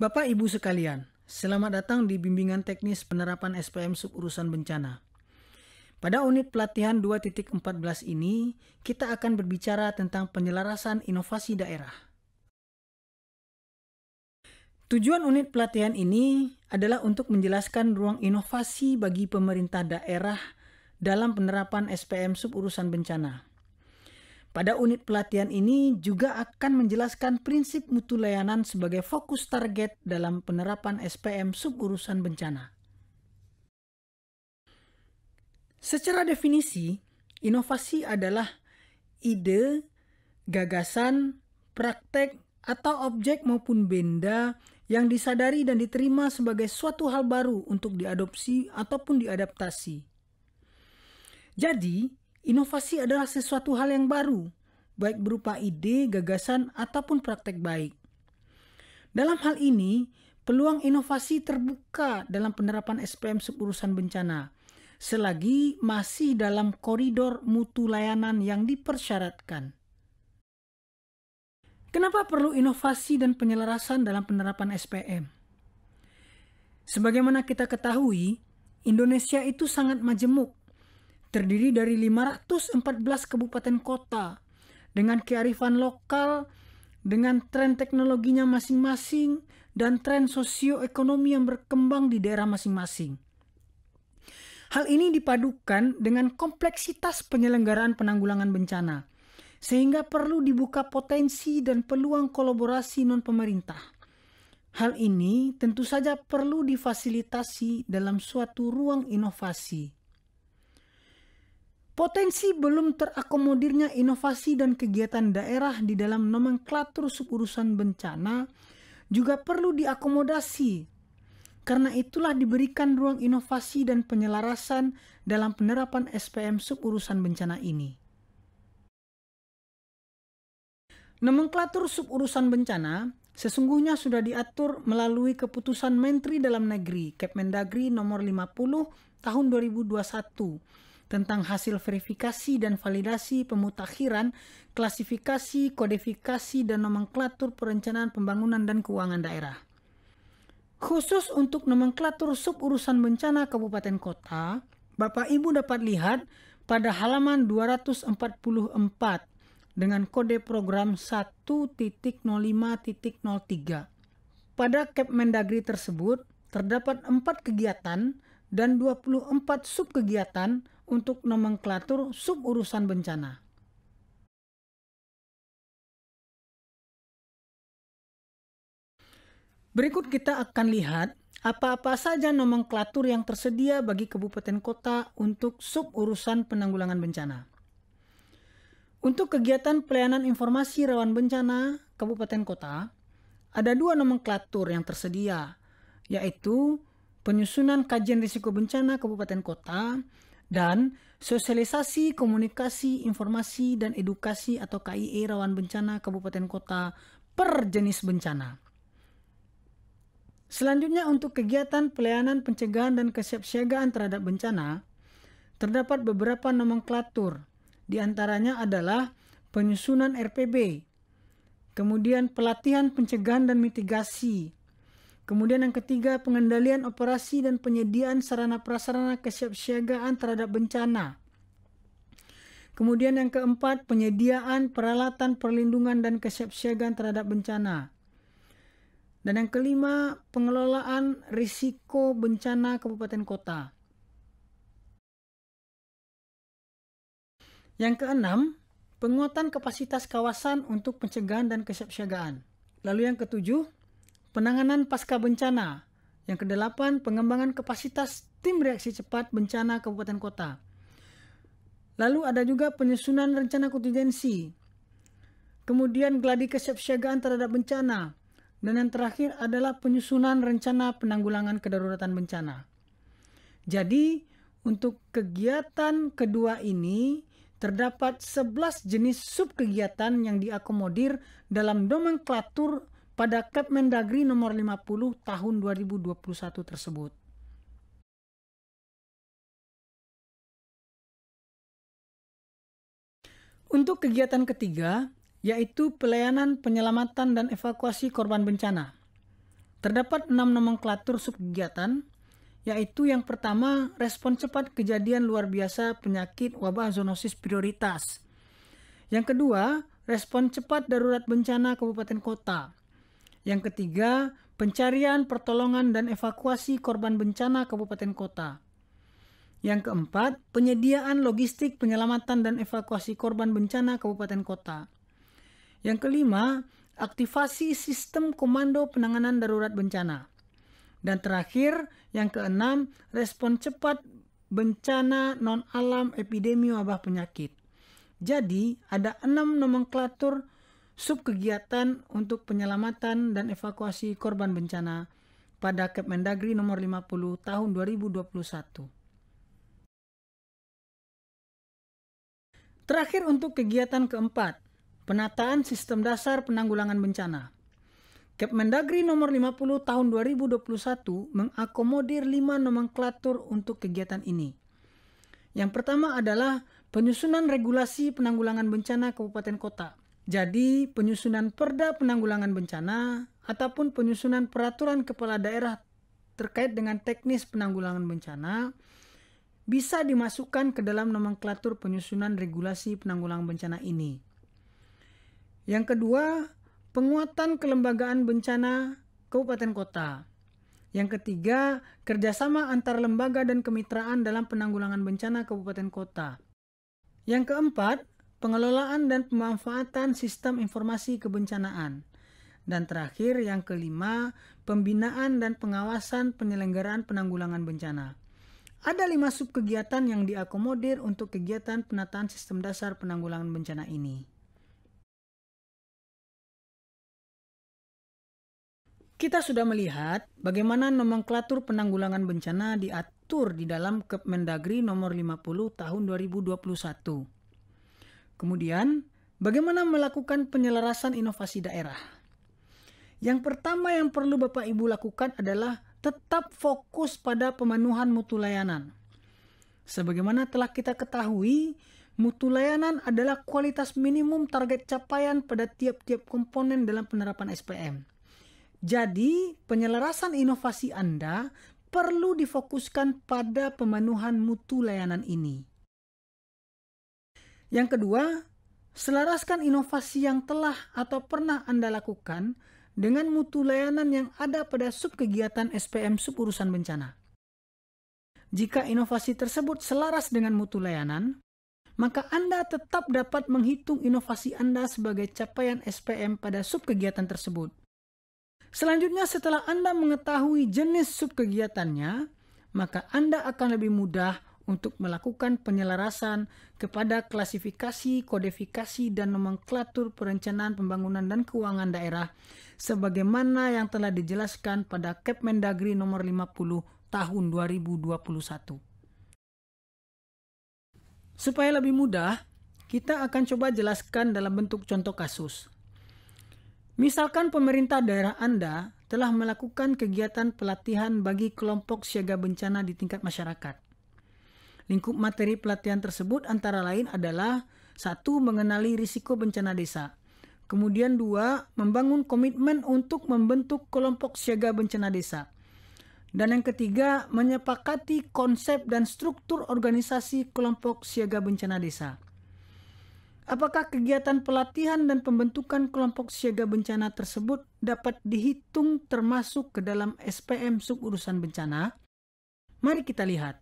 Bapak Ibu sekalian, selamat datang di bimbingan teknis penerapan SPM suburusan bencana. Pada unit pelatihan 2.14 ini, kita akan berbicara tentang penyelarasan inovasi daerah. Tujuan unit pelatihan ini adalah untuk menjelaskan ruang inovasi bagi pemerintah daerah dalam penerapan SPM suburusan bencana. Pada unit pelatihan ini juga akan menjelaskan prinsip mutu layanan sebagai fokus target dalam penerapan SPM suburusan bencana. Secara definisi, inovasi adalah ide, gagasan, praktek, atau objek maupun benda yang disadari dan diterima sebagai suatu hal baru untuk diadopsi ataupun diadaptasi. Jadi, inovasi adalah sesuatu hal yang baru, baik berupa ide, gagasan, ataupun praktek baik. Dalam hal ini, peluang inovasi terbuka dalam penerapan SPM suburusan bencana, selagi masih dalam koridor mutu layanan yang dipersyaratkan. Kenapa perlu inovasi dan penyelarasan dalam penerapan SPM? Sebagaimana kita ketahui, Indonesia itu sangat majemuk, terdiri dari 514 kabupaten kota, dengan kearifan lokal, dengan tren teknologinya masing-masing, dan tren sosioekonomi yang berkembang di daerah masing-masing. Hal ini dipadukan dengan kompleksitas penyelenggaraan penanggulangan bencana, sehingga perlu dibuka potensi dan peluang kolaborasi non-pemerintah. Hal ini tentu saja perlu difasilitasi dalam suatu ruang inovasi. Potensi belum terakomodirnya inovasi dan kegiatan daerah di dalam nomenklatur suburusan bencana juga perlu diakomodasi. Karena itulah diberikan ruang inovasi dan penyelarasan dalam penerapan SPM suburusan bencana ini. Nomenklatur suburusan bencana sesungguhnya sudah diatur melalui keputusan Menteri Dalam Negeri Kepmendagri nomor 50 tahun 2021 tentang hasil verifikasi dan validasi pemutakhiran, klasifikasi, kodifikasi, dan nomenklatur perencanaan pembangunan dan keuangan daerah. Khusus untuk nomenklatur suburusan bencana kabupaten kota, Bapak Ibu dapat lihat pada halaman 244 dengan kode program 1.05.03. Pada Kepmendagri tersebut terdapat 4 kegiatan dan 24 subkegiatan untuk nomenklatur suburusan bencana. Berikut kita akan lihat apa-apa saja nomenklatur yang tersedia bagi kabupaten kota untuk suburusan penanggulangan bencana. Untuk kegiatan pelayanan informasi rawan bencana kabupaten kota, ada 2 nomenklatur yang tersedia, yaitu penyusunan kajian risiko bencana kabupaten kota dan sosialisasi, komunikasi, informasi, dan edukasi atau KIE rawan bencana kabupaten kota per jenis bencana. Selanjutnya untuk kegiatan pelayanan pencegahan dan kesiapsiagaan terhadap bencana, terdapat beberapa nomenklatur. Di antaranya adalah penyusunan RPB, kemudian pelatihan pencegahan dan mitigasi, kemudian yang ketiga pengendalian operasi dan penyediaan sarana prasarana kesiapsiagaan terhadap bencana. Kemudian yang keempat penyediaan peralatan perlindungan dan kesiapsiagaan terhadap bencana. Dan yang kelima pengelolaan risiko bencana kabupaten kota. Yang keenam penguatan kapasitas kawasan untuk pencegahan dan kesiapsiagaan. Lalu yang ketujuh penanganan pasca bencana. Yang kedelapan, pengembangan kapasitas tim reaksi cepat bencana kabupaten kota. Lalu ada juga penyusunan rencana kontingensi. Kemudian gladi kesiapsiagaan terhadap bencana. Dan yang terakhir adalah penyusunan rencana penanggulangan kedaruratan bencana. Jadi, untuk kegiatan kedua ini terdapat 11 jenis subkegiatan yang diakomodir dalam nomenklatur pada Kepmendagri nomor 50 tahun 2021 tersebut. Untuk kegiatan ketiga, yaitu pelayanan penyelamatan dan evakuasi korban bencana. Terdapat 6 nomenklatur subkegiatan, yaitu yang pertama, respon cepat kejadian luar biasa penyakit wabah zoonosis prioritas. Yang kedua, respon cepat darurat bencana kabupaten kota. Yang ketiga, pencarian, pertolongan, dan evakuasi korban bencana kabupaten kota. Yang keempat, penyediaan logistik penyelamatan dan evakuasi korban bencana kabupaten kota. Yang kelima, aktivasi sistem komando penanganan darurat bencana. Dan terakhir, yang keenam, respon cepat bencana non-alam epidemi wabah penyakit. Jadi, ada 6 nomenklatur subkegiatan untuk penyelamatan dan evakuasi korban bencana pada Kepmendagri nomor 50 tahun 2021. Terakhir untuk kegiatan keempat, penataan sistem dasar penanggulangan bencana. Kepmendagri nomor 50 tahun 2021 mengakomodir 5 nomenklatur untuk kegiatan ini. Yang pertama adalah penyusunan regulasi penanggulangan bencana kabupaten kota. Jadi, penyusunan perda penanggulangan bencana ataupun penyusunan peraturan kepala daerah terkait dengan teknis penanggulangan bencana bisa dimasukkan ke dalam nomenklatur penyusunan regulasi penanggulangan bencana ini. Yang kedua, penguatan kelembagaan bencana kabupaten kota. Yang ketiga, kerjasama antar lembaga dan kemitraan dalam penanggulangan bencana kabupaten kota. Yang keempat, pengelolaan dan pemanfaatan sistem informasi kebencanaan. Dan terakhir, yang kelima, pembinaan dan pengawasan penyelenggaraan penanggulangan bencana. Ada 5 subkegiatan yang diakomodir untuk kegiatan penataan sistem dasar penanggulangan bencana ini. Kita sudah melihat bagaimana nomenklatur penanggulangan bencana diatur di dalam Kepmendagri nomor 50 tahun 2021. Kemudian, bagaimana melakukan penyelarasan inovasi daerah? Yang pertama yang perlu Bapak Ibu lakukan adalah tetap fokus pada pemenuhan mutu layanan. Sebagaimana telah kita ketahui, mutu layanan adalah kualitas minimum target capaian pada tiap-tiap komponen dalam penerapan SPM. Jadi, penyelarasan inovasi Anda perlu difokuskan pada pemenuhan mutu layanan ini. Yang kedua, selaraskan inovasi yang telah atau pernah Anda lakukan dengan mutu layanan yang ada pada subkegiatan SPM suburusan bencana. Jika inovasi tersebut selaras dengan mutu layanan, maka Anda tetap dapat menghitung inovasi Anda sebagai capaian SPM pada subkegiatan tersebut. Selanjutnya, setelah Anda mengetahui jenis subkegiatannya, maka Anda akan lebih mudah untuk melakukan penyelarasan kepada klasifikasi, kodifikasi, dan nomenklatur perencanaan pembangunan dan keuangan daerah sebagaimana yang telah dijelaskan pada Kepmendagri nomor 50 tahun 2021. Supaya lebih mudah, kita akan coba jelaskan dalam bentuk contoh kasus. Misalkan pemerintah daerah Anda telah melakukan kegiatan pelatihan bagi kelompok siaga bencana di tingkat masyarakat. Lingkup materi pelatihan tersebut antara lain adalah 1. Mengenali risiko bencana desa. Kemudian 2. Membangun komitmen untuk membentuk kelompok siaga bencana desa. Dan yang ketiga, menyepakati konsep dan struktur organisasi kelompok siaga bencana desa. Apakah kegiatan pelatihan dan pembentukan kelompok siaga bencana tersebut dapat dihitung termasuk ke dalam SPM suburusan bencana? Mari kita lihat.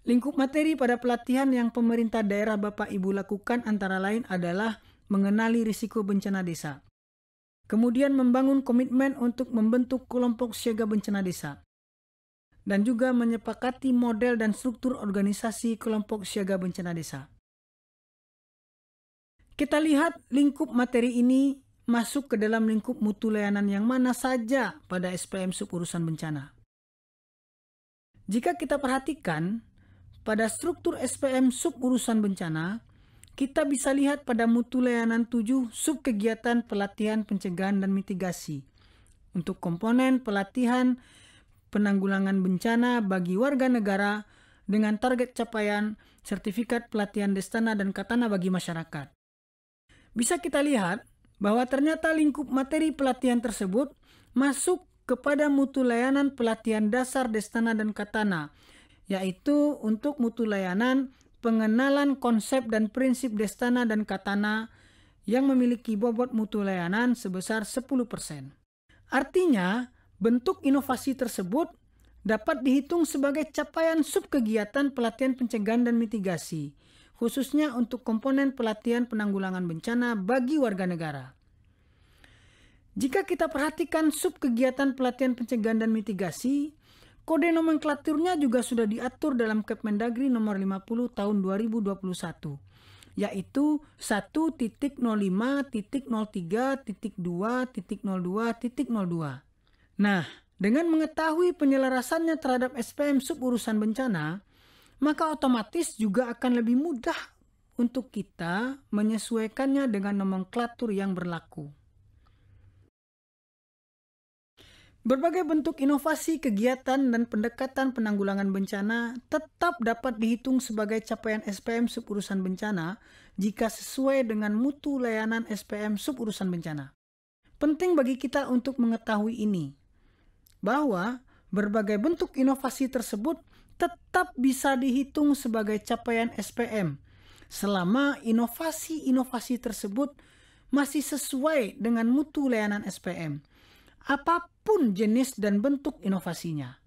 Lingkup materi pada pelatihan yang pemerintah daerah Bapak Ibu lakukan antara lain adalah mengenali risiko bencana desa. Kemudian membangun komitmen untuk membentuk kelompok siaga bencana desa. Dan juga menyepakati model dan struktur organisasi kelompok siaga bencana desa. Kita lihat lingkup materi ini masuk ke dalam lingkup mutu layanan yang mana saja pada SPM suburusan bencana. Jika kita perhatikan, pada struktur SPM suburusan bencana, kita bisa lihat pada mutu layanan 7 subkegiatan pelatihan pencegahan dan mitigasi. Untuk komponen pelatihan penanggulangan bencana bagi warga negara dengan target capaian sertifikat pelatihan Destana dan Katana bagi masyarakat. Bisa kita lihat bahwa ternyata lingkup materi pelatihan tersebut masuk kepada mutu layanan pelatihan dasar Destana dan Katana, yaitu untuk mutu layanan pengenalan konsep dan prinsip Destana dan Katana yang memiliki bobot mutu layanan sebesar 10%. Artinya, bentuk inovasi tersebut dapat dihitung sebagai capaian subkegiatan pelatihan pencegahan dan mitigasi, khususnya untuk komponen pelatihan penanggulangan bencana bagi warga negara. Jika kita perhatikan subkegiatan pelatihan pencegahan dan mitigasi, kode nomenklaturnya juga sudah diatur dalam Kepmendagri nomor 50 tahun 2021, yaitu 1.05.03.2.02.02. Nah, dengan mengetahui penyelarasannya terhadap SPM suburusan bencana, maka otomatis juga akan lebih mudah untuk kita menyesuaikannya dengan nomenklatur yang berlaku. Berbagai bentuk inovasi kegiatan dan pendekatan penanggulangan bencana tetap dapat dihitung sebagai capaian SPM suburusan bencana jika sesuai dengan mutu layanan SPM suburusan bencana. Penting bagi kita untuk mengetahui ini, bahwa berbagai bentuk inovasi tersebut tetap bisa dihitung sebagai capaian SPM selama inovasi-inovasi tersebut masih sesuai dengan mutu layanan SPM, apapun jenis dan bentuk inovasinya.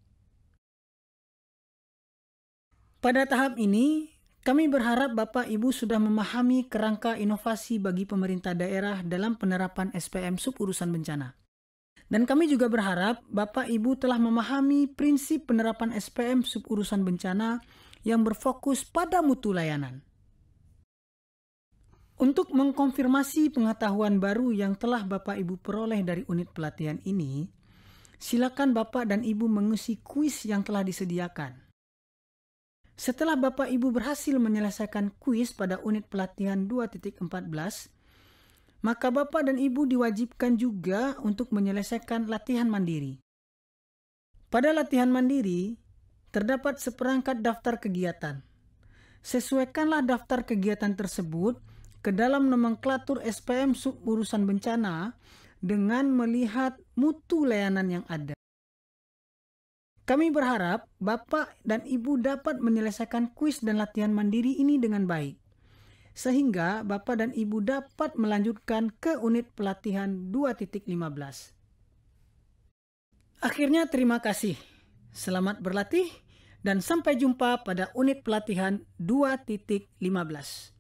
Pada tahap ini, kami berharap Bapak Ibu sudah memahami kerangka inovasi bagi pemerintah daerah dalam penerapan SPM suburusan bencana. Dan kami juga berharap Bapak Ibu telah memahami prinsip penerapan SPM suburusan bencana yang berfokus pada mutu layanan. Untuk mengkonfirmasi pengetahuan baru yang telah Bapak Ibu peroleh dari unit pelatihan ini, silakan Bapak dan Ibu mengisi kuis yang telah disediakan. Setelah Bapak Ibu berhasil menyelesaikan kuis pada unit pelatihan 2.14, maka Bapak dan Ibu diwajibkan juga untuk menyelesaikan latihan mandiri. Pada latihan mandiri, terdapat seperangkat daftar kegiatan. Sesuaikanlah daftar kegiatan tersebut ke dalam nomenklatur SPM suburusan bencana dengan melihat mutu layanan yang ada. Kami berharap Bapak dan Ibu dapat menyelesaikan kuis dan latihan mandiri ini dengan baik, sehingga Bapak dan Ibu dapat melanjutkan ke unit pelatihan 2.15. Akhirnya terima kasih. Selamat berlatih dan sampai jumpa pada unit pelatihan 2.15.